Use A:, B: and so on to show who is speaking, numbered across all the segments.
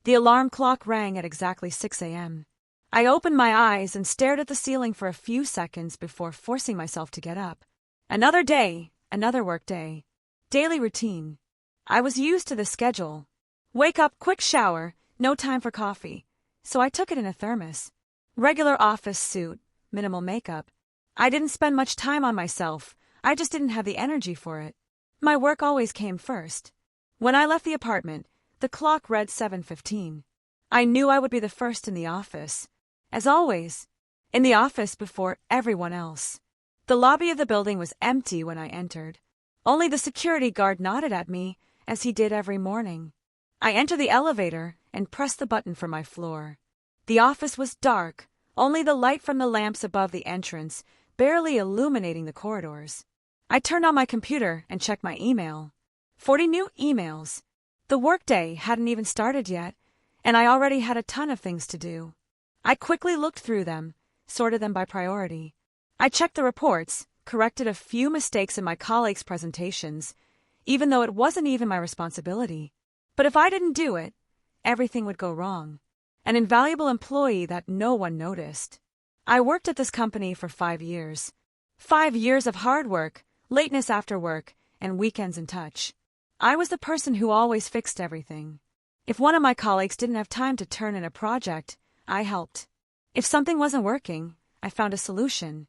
A: The alarm clock rang at exactly 6 a.m. I opened my eyes and stared at the ceiling for a few seconds before forcing myself to get up. Another day, another work day. Daily routine. I was used to the schedule. Wake up, quick shower, no time for coffee. So I took it in a thermos. Regular office suit, minimal makeup. I didn't spend much time on myself. I just didn't have the energy for it. My work always came first. When I left the apartment, the clock read 7:15. I knew I would be the first in the office. As always, in the office before everyone else. The lobby of the building was empty when I entered. Only the security guard nodded at me, as he did every morning. I entered the elevator and pressed the button for my floor. The office was dark, only the light from the lamps above the entrance barely illuminating the corridors. I turned on my computer and checked my email. 40 new emails. The workday hadn't even started yet, and I already had a ton of things to do. I quickly looked through them, sorted them by priority. I checked the reports, corrected a few mistakes in my colleagues' presentations, even though it wasn't even my responsibility. But if I didn't do it, everything would go wrong. An invaluable employee that no one noticed. I worked at this company for 5 years. 5 years of hard work, lateness after work, and weekends in touch. I was the person who always fixed everything. If one of my colleagues didn't have time to turn in a project, I helped. If something wasn't working, I found a solution.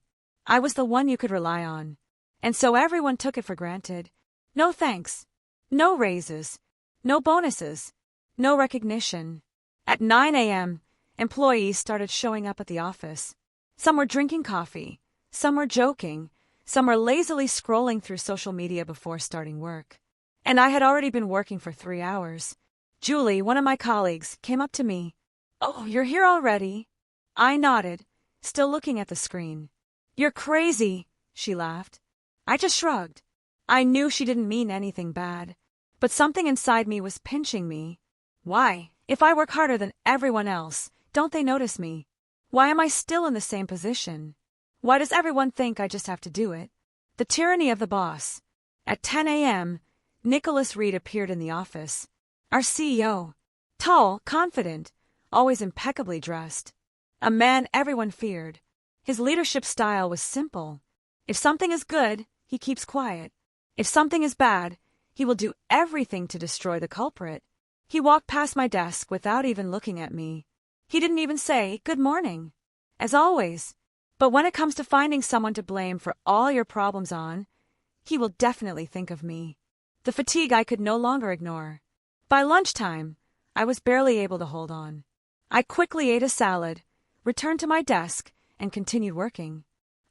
A: I was the one you could rely on. And so everyone took it for granted. No thanks. No raises. No bonuses. No recognition. At 9 a.m., employees started showing up at the office. Some were drinking coffee. Some were joking. Some were lazily scrolling through social media before starting work. And I had already been working for 3 hours. Julie, one of my colleagues, came up to me. "Oh, you're here already?" I nodded, still looking at the screen. "You're crazy," she laughed. I just shrugged. I knew she didn't mean anything bad, but something inside me was pinching me. Why? If I work harder than everyone else, don't they notice me? Why am I still in the same position? Why does everyone think I just have to do it? The tyranny of the boss. At 10 a.m., Nicholas Reed appeared in the office. Our CEO. Tall, confident, always impeccably dressed. A man everyone feared. His leadership style was simple. If something is good, he keeps quiet. If something is bad, he will do everything to destroy the culprit. He walked past my desk without even looking at me. He didn't even say, "Good morning." As always. But when it comes to finding someone to blame for all your problems on, he will definitely think of me. The fatigue I could no longer ignore. By lunchtime, I was barely able to hold on. I quickly ate a salad, returned to my desk, and continued working.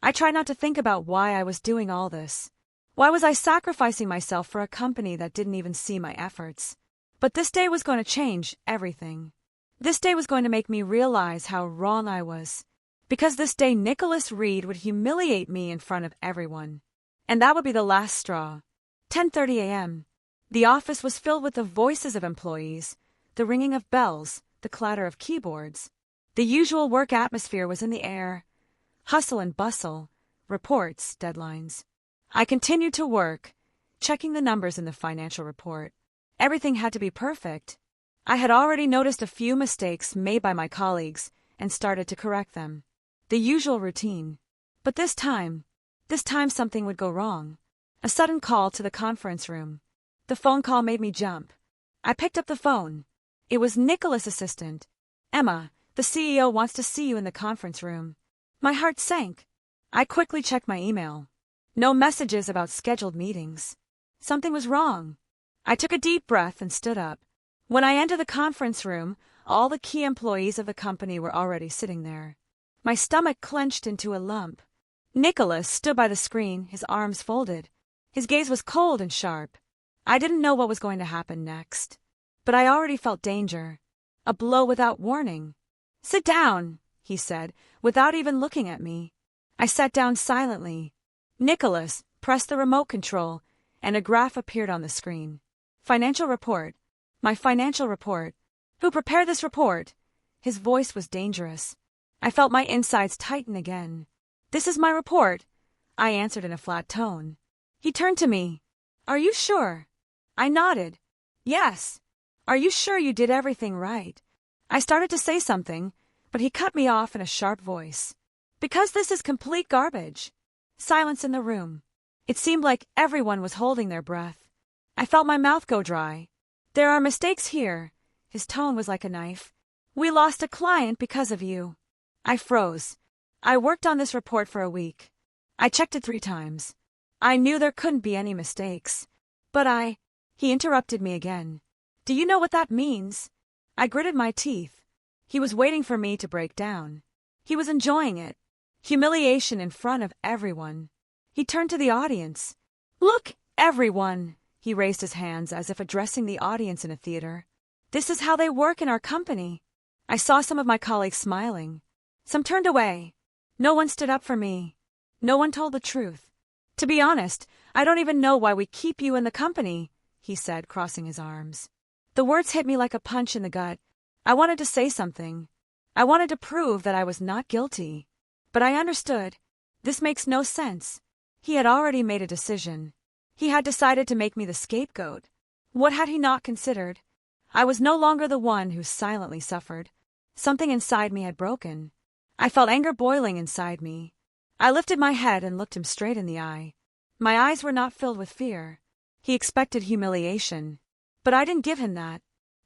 A: I tried not to think about why I was doing all this. Why was I sacrificing myself for a company that didn't even see my efforts? But this day was going to change everything. This day was going to make me realize how wrong I was. Because this day Nicholas Reed would humiliate me in front of everyone. And that would be the last straw. 10:30 a.m. The office was filled with the voices of employees, the ringing of bells, the clatter of keyboards. The usual work atmosphere was in the air. Hustle and bustle, reports, deadlines. I continued to work, checking the numbers in the financial report. Everything had to be perfect. I had already noticed a few mistakes made by my colleagues and started to correct them. The usual routine. But this time something would go wrong. A sudden call to the conference room. The phone call made me jump. I picked up the phone. It was Nicholas' assistant. "Emma, the CEO wants to see you in the conference room." My heart sank. I quickly checked my email. No messages about scheduled meetings. Something was wrong. I took a deep breath and stood up. When I entered the conference room, all the key employees of the company were already sitting there. My stomach clenched into a lump. Nicholas stood by the screen, his arms folded. His gaze was cold and sharp. I didn't know what was going to happen next. But I already felt danger. A blow without warning. "Sit down," he said, without even looking at me. I sat down silently. Nicholas pressed the remote control, and a graph appeared on the screen. "Financial report. My financial report. Who prepared this report?" His voice was dangerous. I felt my insides tighten again. "This is my report," I answered in a flat tone. He turned to me. "Are you sure?" I nodded. "Yes." Are you sure you did everything right? I started to say something, but he cut me off in a sharp voice. Because this is complete garbage. Silence in the room. It seemed like everyone was holding their breath. I felt my mouth go dry. There are mistakes here. His tone was like a knife. We lost a client because of you. I froze. I worked on this report for a week. I checked it 3 times. I knew there couldn't be any mistakes. But He interrupted me again. Do you know what that means? I gritted my teeth. He was waiting for me to break down. He was enjoying it. Humiliation in front of everyone. He turned to the audience. Look, everyone! He raised his hands as if addressing the audience in a theater. This is how they work in our company. I saw some of my colleagues smiling. Some turned away. No one stood up for me. No one told the truth. To be honest, I don't even know why we keep you in the company, he said, crossing his arms. The words hit me like a punch in the gut. I wanted to say something. I wanted to prove that I was not guilty. But I understood. This makes no sense. He had already made a decision. He had decided to make me the scapegoat. What had he not considered? I was no longer the one who silently suffered. Something inside me had broken. I felt anger boiling inside me. I lifted my head and looked him straight in the eye. My eyes were not filled with fear. He expected humiliation. But I didn't give him that.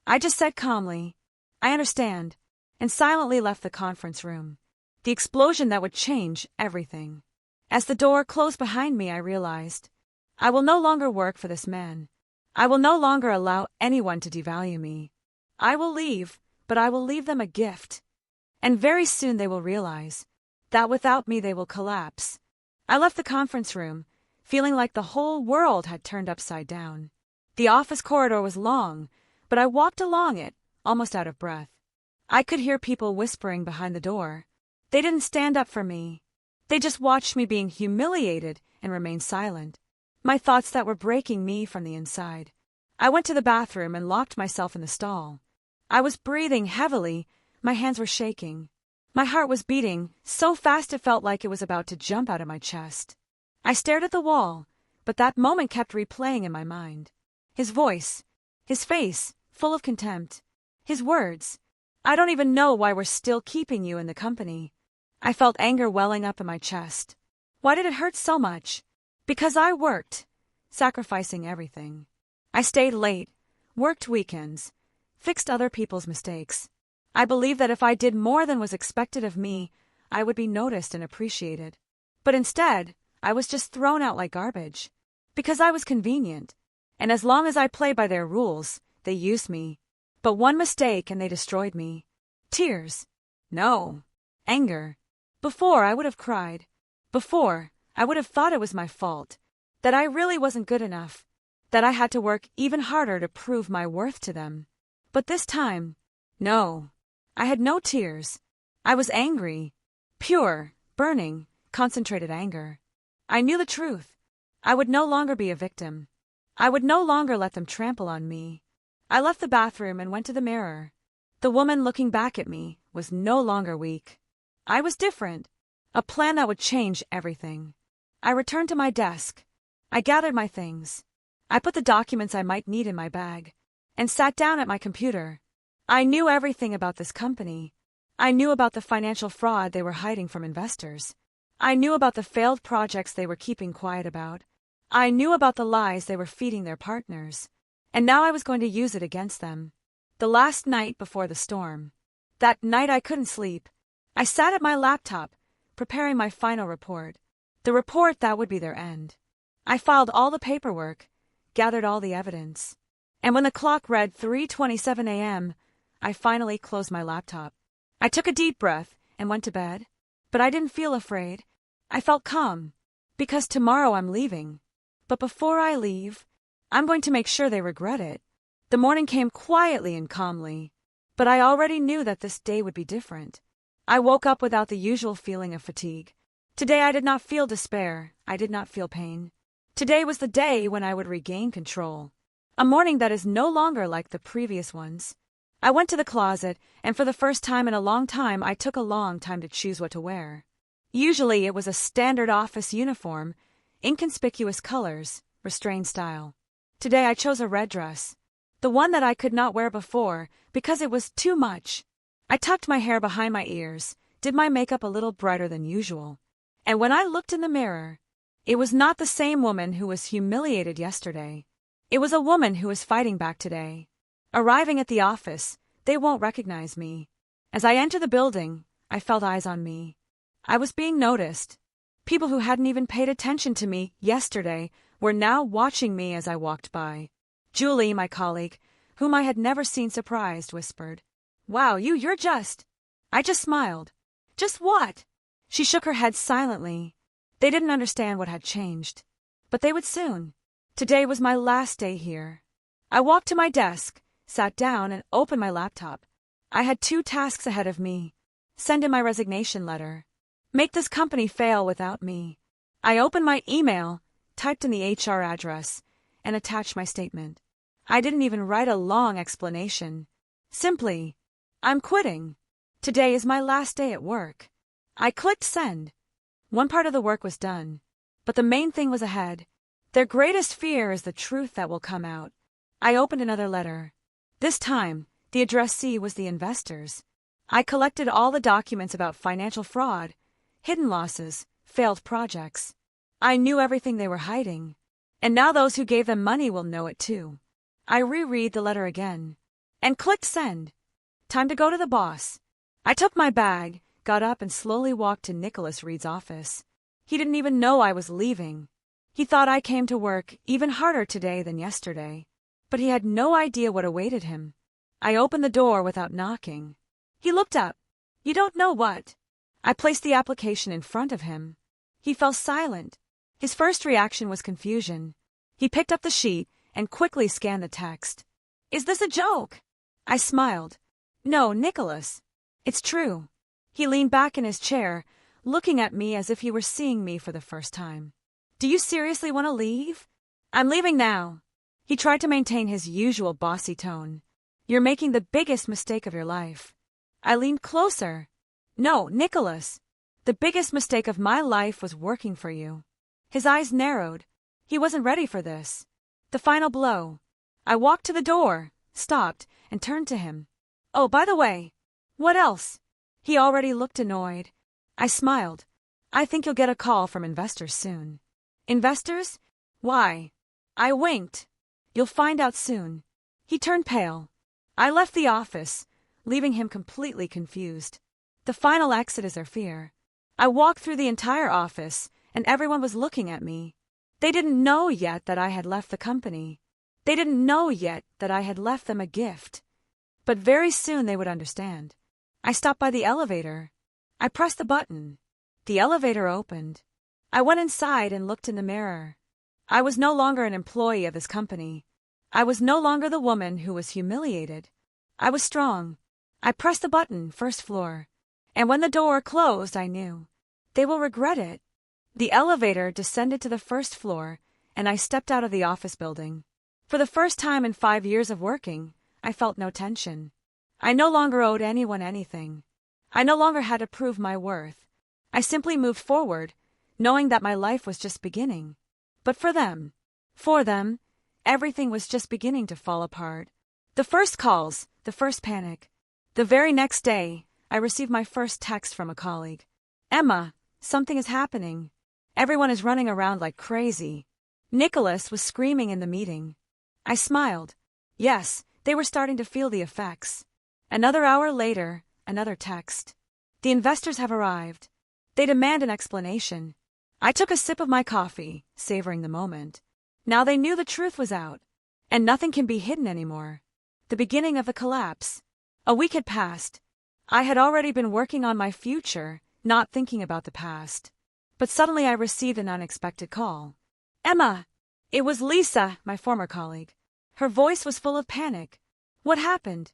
A: I just said calmly, I understand, and silently left the conference room. The explosion that would change everything. As the door closed behind me, I realized, I will no longer work for this man. I will no longer allow anyone to devalue me. I will leave, but I will leave them a gift. And very soon they will realize that without me they will collapse. I left the conference room, feeling like the whole world had turned upside down. The office corridor was long, but I walked along it, almost out of breath. I could hear people whispering behind the door. They didn't stand up for me. They just watched me being humiliated and remained silent. My thoughts that were breaking me from the inside. I went to the bathroom and locked myself in the stall. I was breathing heavily. My hands were shaking. My heart was beating so fast it felt like it was about to jump out of my chest. I stared at the wall, but that moment kept replaying in my mind. His voice, his face, full of contempt. His words, I don't even know why we're still keeping you in the company. I felt anger welling up in my chest. Why did it hurt so much? Because I worked, sacrificing everything. I stayed late, worked weekends, fixed other people's mistakes. I believed that if I did more than was expected of me, I would be noticed and appreciated. But instead, I was just thrown out like garbage. Because I was convenient. And as long as I played by their rules, they used me. But one mistake and they destroyed me. Tears. No. Anger. Before, I would have cried. Before, I would have thought it was my fault. That I really wasn't good enough. That I had to work even harder to prove my worth to them. But this time, no. I had no tears. I was angry. Pure, burning, concentrated anger. I knew the truth. I would no longer be a victim. I would no longer let them trample on me. I left the bathroom and went to the mirror. The woman looking back at me was no longer weak. I was different. A plan that would change everything. I returned to my desk. I gathered my things. I put the documents I might need in my bag and sat down at my computer. I knew everything about this company. I knew about the financial fraud they were hiding from investors. I knew about the failed projects they were keeping quiet about. I knew about the lies they were feeding their partners. And now I was going to use it against them. The last night before the storm. That night I couldn't sleep. I sat at my laptop, preparing my final report. The report that would be their end. I filed all the paperwork, gathered all the evidence. And when the clock read 3:27 a.m., I finally closed my laptop. I took a deep breath and went to bed. But I didn't feel afraid. I felt calm. Because tomorrow I'm leaving. But before I leave, I'm going to make sure they regret it. The morning came quietly and calmly. But I already knew that this day would be different. I woke up without the usual feeling of fatigue. Today I did not feel despair. I did not feel pain. Today was the day when I would regain control. A morning that is no longer like the previous ones. I went to the closet, and for the first time in a long time I took a long time to choose what to wear. Usually it was a standard office uniform, inconspicuous colors, restrained style. Today I chose a red dress. The one that I could not wear before because it was too much. I tucked my hair behind my ears, did my makeup a little brighter than usual. And when I looked in the mirror, it was not the same woman who was humiliated yesterday. It was a woman who was fighting back today. Arriving at the office, they won't recognize me. As I entered the building, I felt eyes on me. I was being noticed. People who hadn't even paid attention to me yesterday were now watching me as I walked by. Julie, my colleague, whom I had never seen surprised, whispered, "Wow, you're just..." I just smiled. "Just what?" She shook her head silently. They didn't understand what had changed. But they would soon. Today was my last day here. I walked to my desk, sat down, and opened my laptop. I had 2 tasks ahead of me. Send in my resignation letter. Make this company fail without me. I opened my email, typed in the HR address, and attached my statement. I didn't even write a long explanation. Simply, "I'm quitting. Today is my last day at work." I clicked send. One part of the work was done, but the main thing was ahead. Their greatest fear is the truth that will come out. I opened another letter. This time, the addressee was the investors. I collected all the documents about financial fraud, hidden losses, failed projects. I knew everything they were hiding. And now those who gave them money will know it too. I reread the letter again. And clicked send. Time to go to the boss. I took my bag, got up, and slowly walked to Nicholas Reed's office. He didn't even know I was leaving. He thought I came to work even harder today than yesterday. But he had no idea what awaited him. I opened the door without knocking. He looked up. "You don't know what?" I placed the application in front of him. He fell silent. His first reaction was confusion. He picked up the sheet and quickly scanned the text. "Is this a joke?" I smiled. "No, Nicholas. It's true." He leaned back in his chair, looking at me as if he were seeing me for the first time. "Do you seriously want to leave?" "I'm leaving now." He tried to maintain his usual bossy tone. "You're making the biggest mistake of your life." I leaned closer. "No, Nicholas. The biggest mistake of my life was working for you." His eyes narrowed. He wasn't ready for this. The final blow. I walked to the door, stopped, and turned to him. "Oh, by the way, what else?" He already looked annoyed. I smiled. "I think you'll get a call from investors soon." "Investors? Why?" I winked. "You'll find out soon." He turned pale. I left the office, leaving him completely confused. The final exit is their fear. I walked through the entire office, and everyone was looking at me. They didn't know yet that I had left the company. They didn't know yet that I had left them a gift. But very soon they would understand. I stopped by the elevator. I pressed the button. The elevator opened. I went inside and looked in the mirror. I was no longer an employee of this company. I was no longer the woman who was humiliated. I was strong. I pressed the button, first floor. And when the door closed, I knew. They will regret it. The elevator descended to the first floor, and I stepped out of the office building. For the first time in 5 years of working, I felt no tension. I no longer owed anyone anything. I no longer had to prove my worth. I simply moved forward, knowing that my life was just beginning. But for them, everything was just beginning to fall apart. The first calls, the first panic. The very next day, I received my first text from a colleague. "Emma, something is happening. Everyone is running around like crazy." Nicholas was screaming in the meeting. I smiled. Yes, they were starting to feel the effects. Another hour later, another text. "The investors have arrived. They demand an explanation." I took a sip of my coffee, savoring the moment. Now they knew the truth was out, and nothing can be hidden anymore. The beginning of the collapse. A week had passed. I had already been working on my future, not thinking about the past. But suddenly I received an unexpected call. "Emma!" It was Lisa, my former colleague. Her voice was full of panic. "What happened?"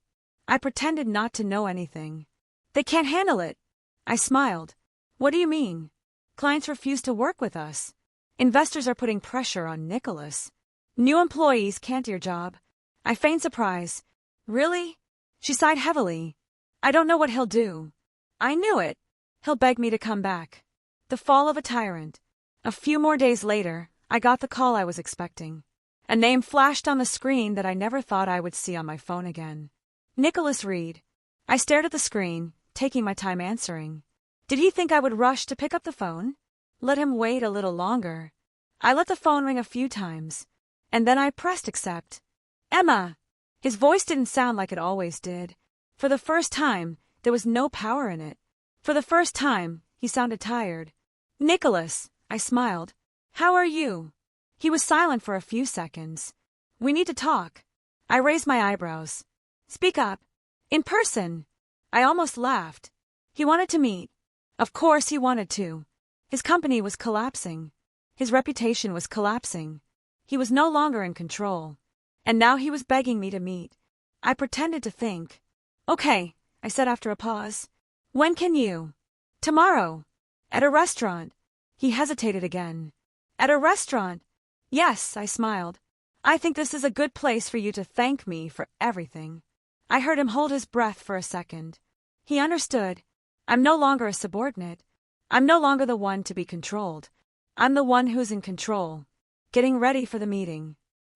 A: I pretended not to know anything. "They can't handle it." I smiled. "What do you mean?" "Clients refuse to work with us. Investors are putting pressure on Nicholas. New employees can't do your job." I feigned surprise. "Really?" She sighed heavily. "I don't know what he'll do." I knew it. He'll beg me to come back. The fall of a tyrant. A few more days later, I got the call I was expecting. A name flashed on the screen that I never thought I would see on my phone again. Nicholas Reed. I stared at the screen, taking my time answering. Did he think I would rush to pick up the phone? Let him wait a little longer. I let the phone ring a few times, and then I pressed accept. Emma! His voice didn't sound like it always did. For the first time, there was no power in it. For the first time, he sounded tired. Nicholas, I smiled. How are you? He was silent for a few seconds. We need to talk. I raised my eyebrows. Speak up. In person. I almost laughed. He wanted to meet. Of course he wanted to. His company was collapsing. His reputation was collapsing. He was no longer in control. And now he was begging me to meet. I pretended to think. Okay, I said after a pause. When can you? Tomorrow. At a restaurant. He hesitated again. At a restaurant? Yes, I smiled. I think this is a good place for you to thank me for everything. I heard him hold his breath for a second. He understood. I'm no longer a subordinate. I'm no longer the one to be controlled. I'm the one who's in control. Getting ready for the meeting.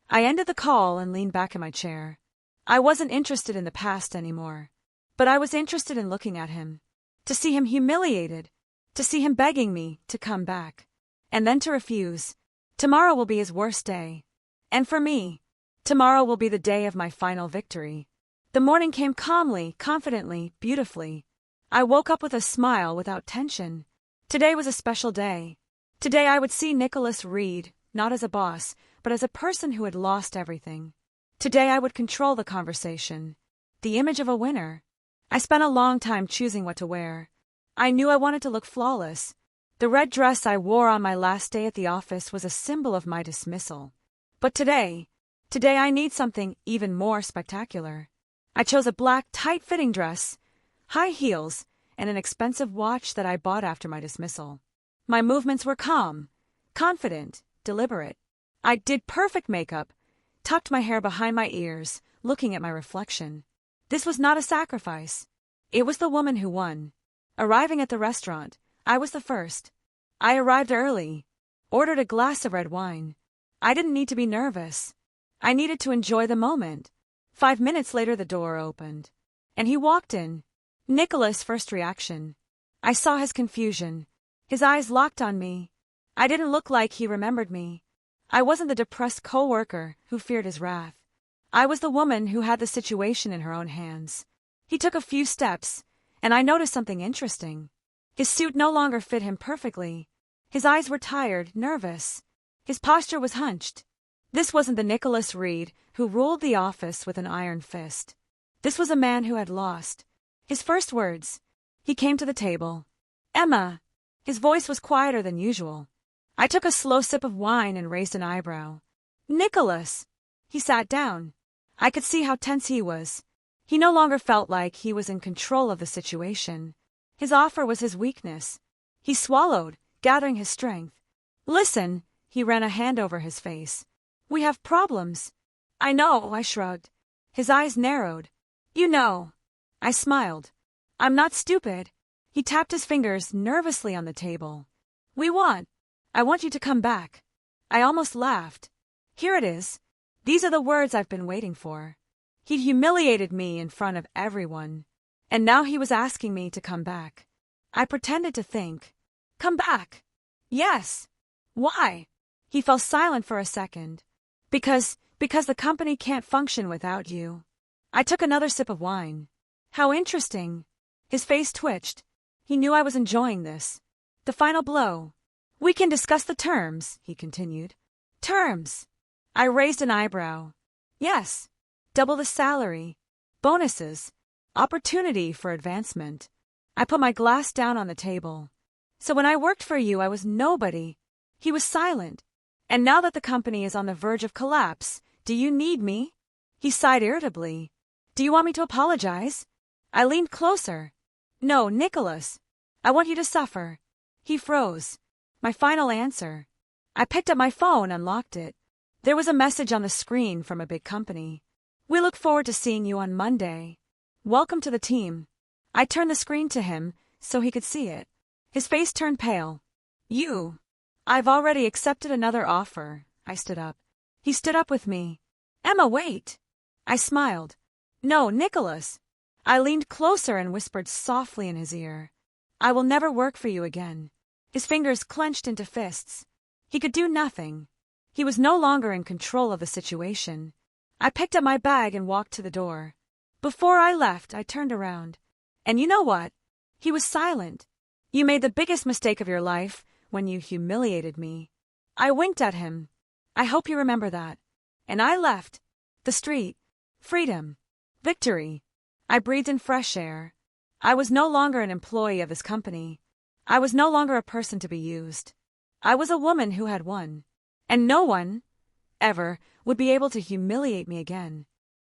A: I ended the call and leaned back in my chair. I wasn't interested in the past anymore. But I was interested in looking at him. To see him humiliated. To see him begging me to come back. And then to refuse. Tomorrow will be his worst day. And for me, tomorrow will be the day of my final victory. The morning came calmly, confidently, beautifully. I woke up with a smile without tension. Today was a special day. Today I would see Nicholas Reed, not as a boss, but as a person who had lost everything. Today I would control the conversation. The image of a winner. I spent a long time choosing what to wear. I knew I wanted to look flawless. The red dress I wore on my last day at the office was a symbol of my dismissal. But today I need something even more spectacular. I chose a black, tight-fitting dress, high heels, and an expensive watch that I bought after my dismissal. My movements were calm, confident, deliberate. I did perfect makeup, tucked my hair behind my ears, looking at my reflection. This was not a sacrifice. It was the woman who won. Arriving at the restaurant, I was the first. I arrived early, ordered a glass of red wine. I didn't need to be nervous. I needed to enjoy the moment. 5 minutes later the door opened. And he walked in. Nicholas' first reaction. I saw his confusion. His eyes locked on me. I didn't look like he remembered me. I wasn't the depressed co-worker who feared his wrath. I was the woman who had the situation in her own hands. He took a few steps, and I noticed something interesting. His suit no longer fit him perfectly. His eyes were tired, nervous. His posture was hunched. This wasn't the Nicholas Reed who ruled the office with an iron fist. This was a man who had lost. His first words. He came to the table. Emma. His voice was quieter than usual. I took a slow sip of wine and raised an eyebrow. Nicholas. He sat down. I could see how tense he was. He no longer felt like he was in control of the situation. His offer was his weakness. He swallowed, gathering his strength. Listen, he ran a hand over his face. We have problems. I know, I shrugged. His eyes narrowed. You know. I smiled. I'm not stupid. He tapped his fingers nervously on the table. I want you to come back. I almost laughed. Here it is. These are the words I've been waiting for. He'd humiliated me in front of everyone. And now he was asking me to come back. I pretended to think. Come back. Yes. Why? He fell silent for a second. Because the company can't function without you. I took another sip of wine. How interesting. His face twitched. He knew I was enjoying this. The final blow. We can discuss the terms, he continued. Terms. I raised an eyebrow. Yes. Double the salary. Bonuses. Opportunity for advancement. I put my glass down on the table. So when I worked for you, I was nobody. He was silent. And now that the company is on the verge of collapse, do you need me? He sighed irritably. Do you want me to apologize? I leaned closer. No, Nicholas. I want you to suffer. He froze. My final answer. I picked up my phone and locked it. There was a message on the screen from a big company. We look forward to seeing you on Monday. Welcome to the team. I turned the screen to him so he could see it. His face turned pale. You. I've already accepted another offer. I stood up. He stood up with me. Emma, wait. I smiled. No, Nicholas. I leaned closer and whispered softly in his ear. I will never work for you again. His fingers clenched into fists. He could do nothing. He was no longer in control of the situation. I picked up my bag and walked to the door. Before I left, I turned around. And you know what? He was silent. You made the biggest mistake of your life when you humiliated me. I winked at him. I hope you remember that. And I left. The street. Freedom. Victory. I breathed in fresh air. I was no longer an employee of his company. I was no longer a person to be used. I was a woman who had won. And no one, ever, would be able to humiliate me again.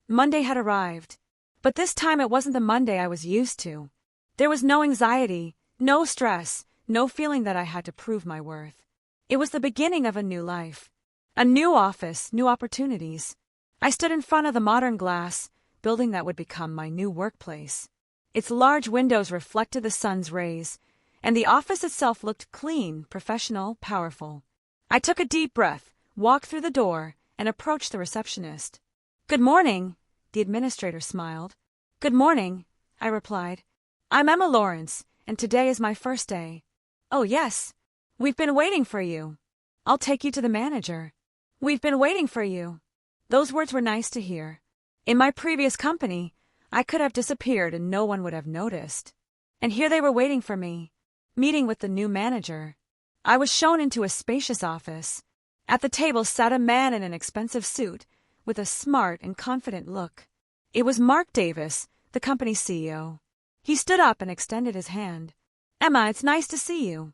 A: Monday had arrived. But this time it wasn't the Monday I was used to. There was no anxiety, no stress, no feeling that I had to prove my worth. It was the beginning of a new life. A new office, new opportunities. I stood in front of the modern glass building that would become my new workplace. Its large windows reflected the sun's rays, and the office itself looked clean, professional, powerful. I took a deep breath, walked through the door, and approached the receptionist. Good morning, the administrator smiled. Good morning, I replied. I'm Emma Lawrence, and today is my first day. Oh yes, we've been waiting for you. I'll take you to the manager. We've been waiting for you. Those words were nice to hear. In my previous company, I could have disappeared and no one would have noticed. And here they were waiting for me, meeting with the new manager. I was shown into a spacious office. At the table sat a man in an expensive suit, with a smart and confident look. It was Mark Davis, the company's CEO. He stood up and extended his hand. Emma, it's nice to see you.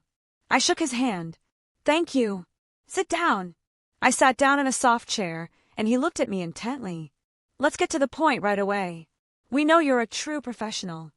A: I shook his hand. Thank you. Sit down. I sat down in a soft chair, and he looked at me intently. Let's get to the point right away. We know you're a true professional.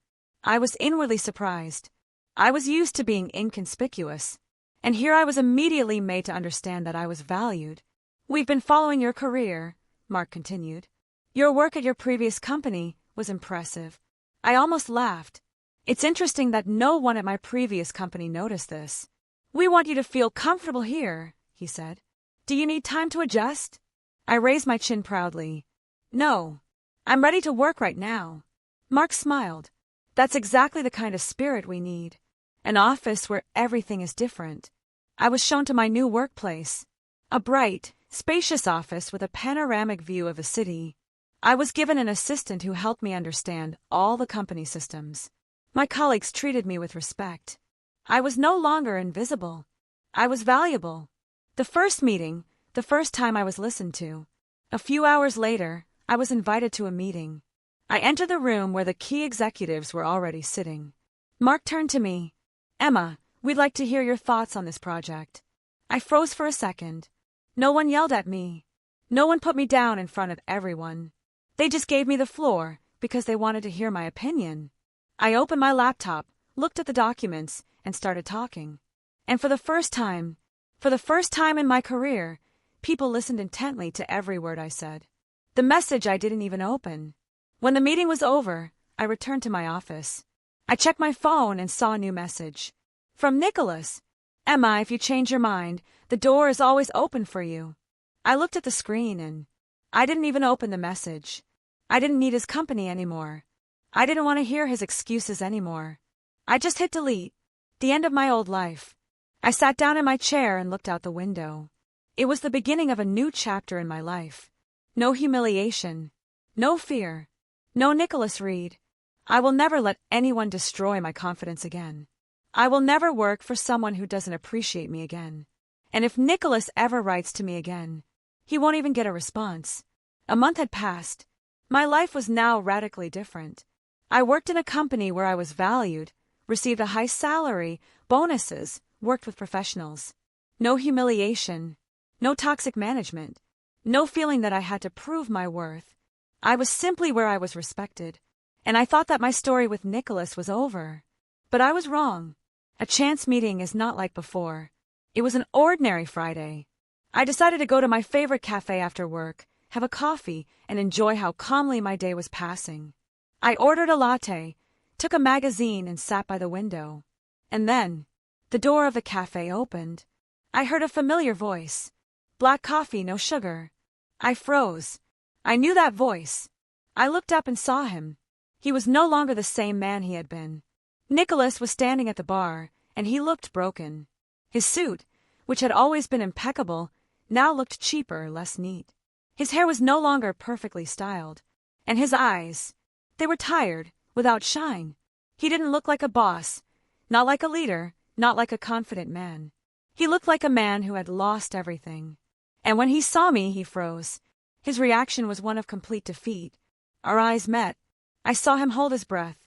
A: I was inwardly surprised. I was used to being inconspicuous. And here I was immediately made to understand that I was valued. We've been following your career, Mark continued. Your work at your previous company was impressive. I almost laughed. It's interesting that no one at my previous company noticed this. We want you to feel comfortable here, he said. Do you need time to adjust? I raised my chin proudly. No, I'm ready to work right now. Mark smiled. That's exactly the kind of spirit we need. An office where everything is different. I was shown to my new workplace. A bright, spacious office with a panoramic view of the city. I was given an assistant who helped me understand all the company systems. My colleagues treated me with respect. I was no longer invisible. I was valuable. The first meeting, the first time I was listened to. A few hours later, I was invited to a meeting. I entered the room where the key executives were already sitting. Mark turned to me. Emma, we'd like to hear your thoughts on this project. I froze for a second. No one yelled at me. No one put me down in front of everyone. They just gave me the floor because they wanted to hear my opinion. I opened my laptop, looked at the documents, and started talking. And for the first time in my career, people listened intently to every word I said. The message I didn't even open. When the meeting was over, I returned to my office. I checked my phone and saw a new message. From Nicholas. Emma, if you change your mind, the door is always open for you. I looked at the screen and I didn't even open the message. I didn't need his company anymore. I didn't want to hear his excuses anymore. I just hit delete. The end of my old life. I sat down in my chair and looked out the window. It was the beginning of a new chapter in my life. No humiliation. No fear. No Nicholas Reed. I will never let anyone destroy my confidence again. I will never work for someone who doesn't appreciate me again. And if Nicholas ever writes to me again, he won't even get a response. A month had passed. My life was now radically different. I worked in a company where I was valued, received a high salary, bonuses, worked with professionals. No humiliation. No toxic management. No feeling that I had to prove my worth. I was simply where I was respected. And I thought that my story with Nicholas was over. But I was wrong. A chance meeting is not like before. It was an ordinary Friday. I decided to go to my favorite cafe after work, have a coffee, and enjoy how calmly my day was passing. I ordered a latte, took a magazine, and sat by the window. And then, the door of the cafe opened. I heard a familiar voice. Black coffee, no sugar. I froze. I knew that voice. I looked up and saw him. He was no longer the same man he had been. Nicholas was standing at the bar, and he looked broken. His suit, which had always been impeccable, now looked cheaper, less neat. His hair was no longer perfectly styled. And his eyes, they were tired, without shine. He didn't look like a boss, not like a leader, not like a confident man. He looked like a man who had lost everything. And when he saw me, he froze. His reaction was one of complete defeat. Our eyes met. I saw him hold his breath.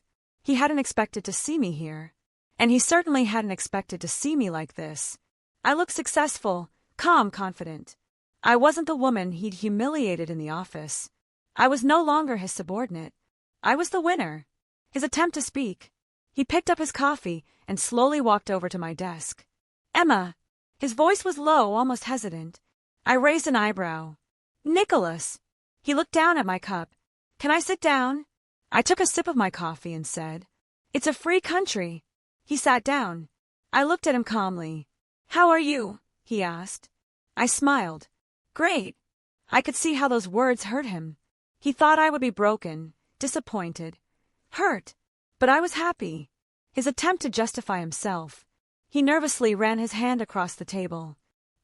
A: He hadn't expected to see me here. And he certainly hadn't expected to see me like this. I looked successful, calm, confident. I wasn't the woman he'd humiliated in the office. I was no longer his subordinate. I was the winner. His attempt to speak. He picked up his coffee and slowly walked over to my desk. Emma. His voice was low, almost hesitant. I raised an eyebrow. Nicholas. He looked down at my cup. Can I sit down? I took a sip of my coffee and said, It's a free country. He sat down. I looked at him calmly. How are you? He asked. I smiled. Great. I could see how those words hurt him. He thought I would be broken, disappointed, hurt. But I was happy. His attempt to justify himself. He nervously ran his hand across the table.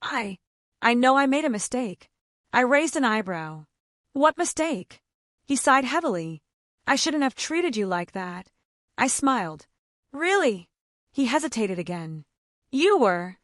A: I know I made a mistake. I raised an eyebrow. What mistake? He sighed heavily. I shouldn't have treated you like that. I smiled. Really? He hesitated again. You were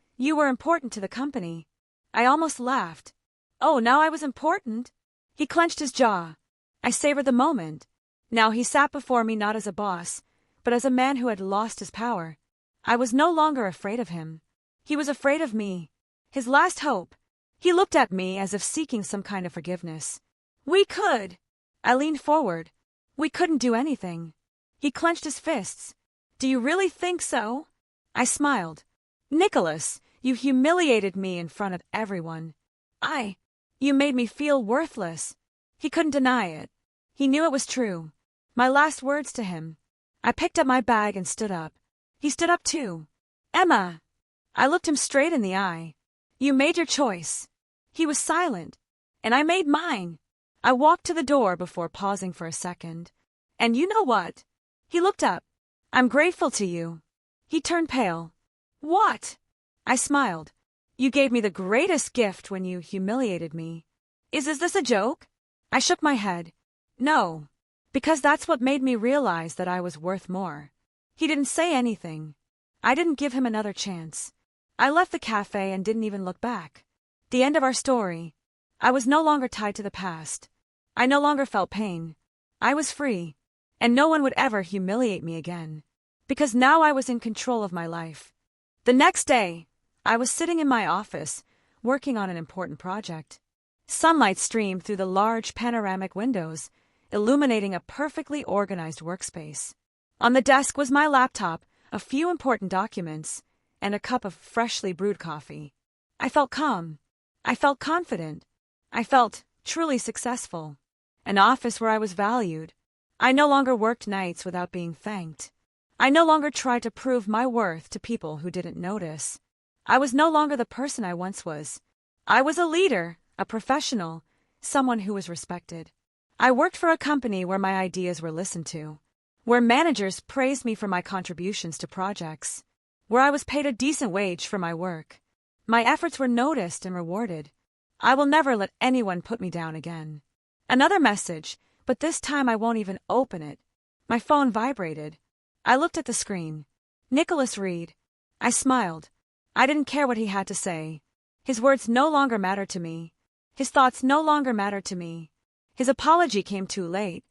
A: important to the company. I almost laughed. Oh, now I was important? He clenched his jaw. I savored the moment. Now he sat before me not as a boss, but as a man who had lost his power. I was no longer afraid of him. He was afraid of me. His last hope. He looked at me as if seeking some kind of forgiveness. We could. I leaned forward. We couldn't do anything. He clenched his fists. Do you really think so? I smiled. Nicholas, you humiliated me in front of everyone. You made me feel worthless. He couldn't deny it. He knew it was true. My last words to him. I picked up my bag and stood up. He stood up too. Emma. I looked him straight in the eye. You made your choice. He was silent. And I made mine. I walked to the door before pausing for a second. And you know what? He looked up. I'm grateful to you. He turned pale. What? I smiled. You gave me the greatest gift when you humiliated me. Is this a joke? I shook my head. No. Because that's what made me realize that I was worth more. He didn't say anything. I didn't give him another chance. I left the cafe and didn't even look back. The end of our story. I was no longer tied to the past. I no longer felt pain. I was free. And no one would ever humiliate me again. Because now I was in control of my life. The next day, I was sitting in my office, working on an important project. Sunlight streamed through the large panoramic windows, illuminating a perfectly organized workspace. On the desk was my laptop, a few important documents, and a cup of freshly brewed coffee. I felt calm. I felt confident. I felt truly successful. An office where I was valued. I no longer worked nights without being thanked. I no longer tried to prove my worth to people who didn't notice. I was no longer the person I once was. I was a leader, a professional, someone who was respected. I worked for a company where my ideas were listened to, where managers praised me for my contributions to projects, where I was paid a decent wage for my work. My efforts were noticed and rewarded. I will never let anyone put me down again. Another message, but this time I won't even open it. My phone vibrated. I looked at the screen. Nicholas Reed. I smiled. I didn't care what he had to say. His words no longer mattered to me. His thoughts no longer mattered to me. His apology came too late.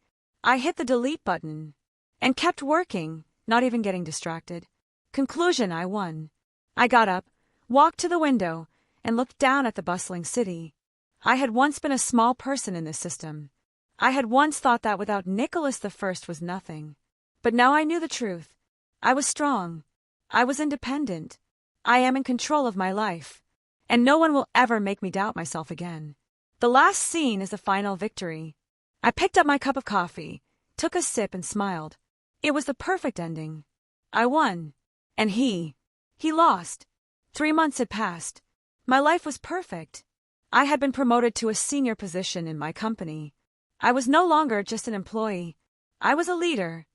A: I hit the delete button and kept working, not even getting distracted. Conclusion, I won. I got up, walked to the window, and looked down at the bustling city. I had once been a small person in this system. I had once thought that without Nicholas the First was nothing. But now I knew the truth. I was strong. I was independent. I am in control of my life. And no one will ever make me doubt myself again. The last scene is the final victory. I picked up my cup of coffee, took a sip and smiled. It was the perfect ending. I won. And he lost. 3 months had passed. My life was perfect. I had been promoted to a senior position in my company. I was no longer just an employee. I was a leader.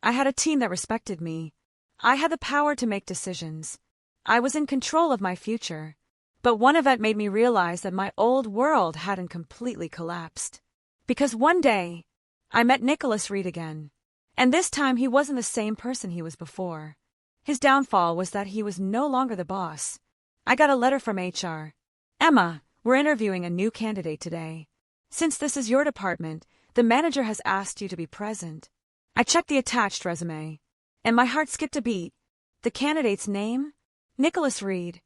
A: I had a team that respected me. I had the power to make decisions. I was in control of my future. But one event made me realize that my old world hadn't completely collapsed. Because one day, I met Nicholas Reed again. And this time he wasn't the same person he was before. His downfall was that he was no longer the boss. I got a letter from HR. Emma, we're interviewing a new candidate today. Since this is your department, the manager has asked you to be present. I checked the attached resume, and my heart skipped a beat. The candidate's name? Nicholas Reed.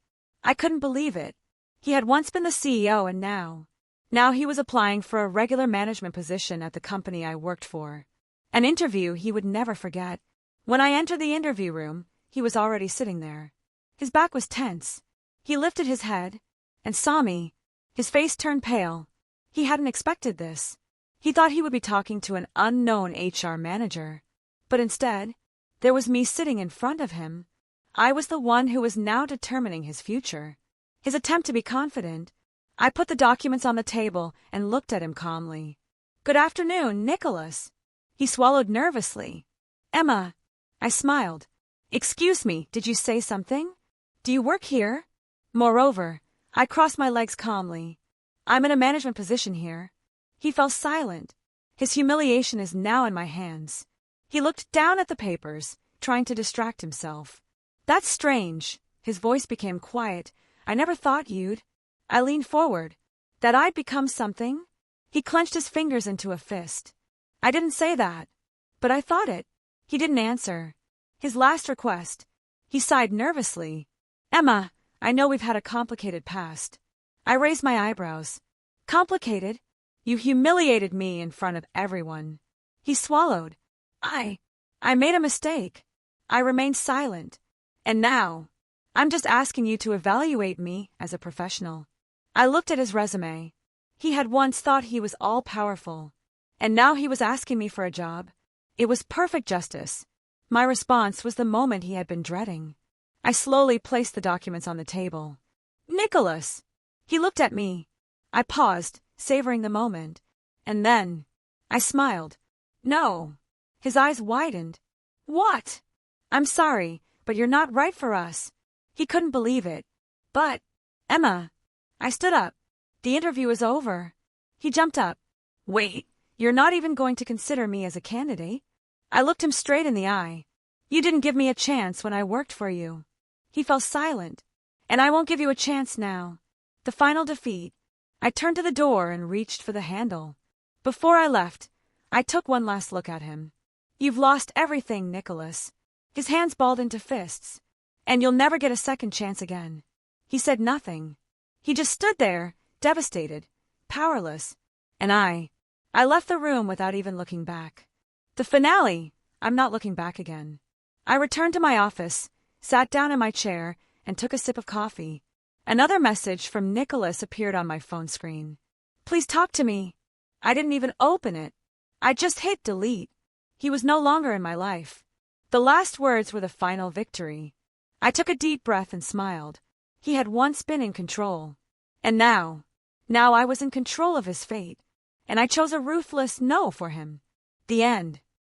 A: I couldn't believe it. He had once been the CEO and now he was applying for a regular management position at the company I worked for. An interview he would never forget. When I entered the interview room, he was already sitting there. His back was tense. He lifted his head and saw me. His face turned pale. He hadn't expected this. He thought he would be talking to an unknown HR manager. But instead, there was me sitting in front of him. I was the one who was now determining his future. His attempt to be confident. I put the documents on the table and looked at him calmly. Good afternoon, Nicholas. He swallowed nervously. Emma. I smiled. Excuse me, did you say something? Do you work here? Moreover, I crossed my legs calmly. I'm in a management position here. He fell silent. His humiliation is now in my hands. He looked down at the papers, trying to distract himself. That's strange. His voice became quiet. I never thought you'd. I leaned forward. That I'd become something? He clenched his fingers into a fist. I didn't say that. But I thought it. He didn't answer. His last request. He sighed nervously. Emma, I know we've had a complicated past. I raised my eyebrows. Complicated? You humiliated me in front of everyone. He swallowed. I made a mistake. I remained silent. And now, I'm just asking you to evaluate me as a professional. I looked at his resume. He had once thought he was all-powerful. And now he was asking me for a job. It was perfect justice. My response was the moment he had been dreading. I slowly placed the documents on the table. Nicholas! He looked at me. I paused, savoring the moment. And then, I smiled. No. His eyes widened. What? I'm sorry, but you're not right for us. He couldn't believe it. But, Emma. I stood up. The interview is over. He jumped up. Wait, you're not even going to consider me as a candidate? I looked him straight in the eye. You didn't give me a chance when I worked for you. He fell silent. And I won't give you a chance now. The final defeat. I turned to the door and reached for the handle. Before I left, I took one last look at him. You've lost everything, Nicholas. His hands balled into fists. And you'll never get a second chance again. He said nothing. He just stood there, devastated, powerless. And I left the room without even looking back. The finale, I'm not looking back again. I returned to my office, sat down in my chair, and took a sip of coffee. Another message from Nicholas appeared on my phone screen. Please talk to me. I didn't even open it. I just hit delete. He was no longer in my life. The last words were the final victory. I took a deep breath and smiled. He had once been in control. And now I was in control of his fate. And I chose a ruthless no for him. The end.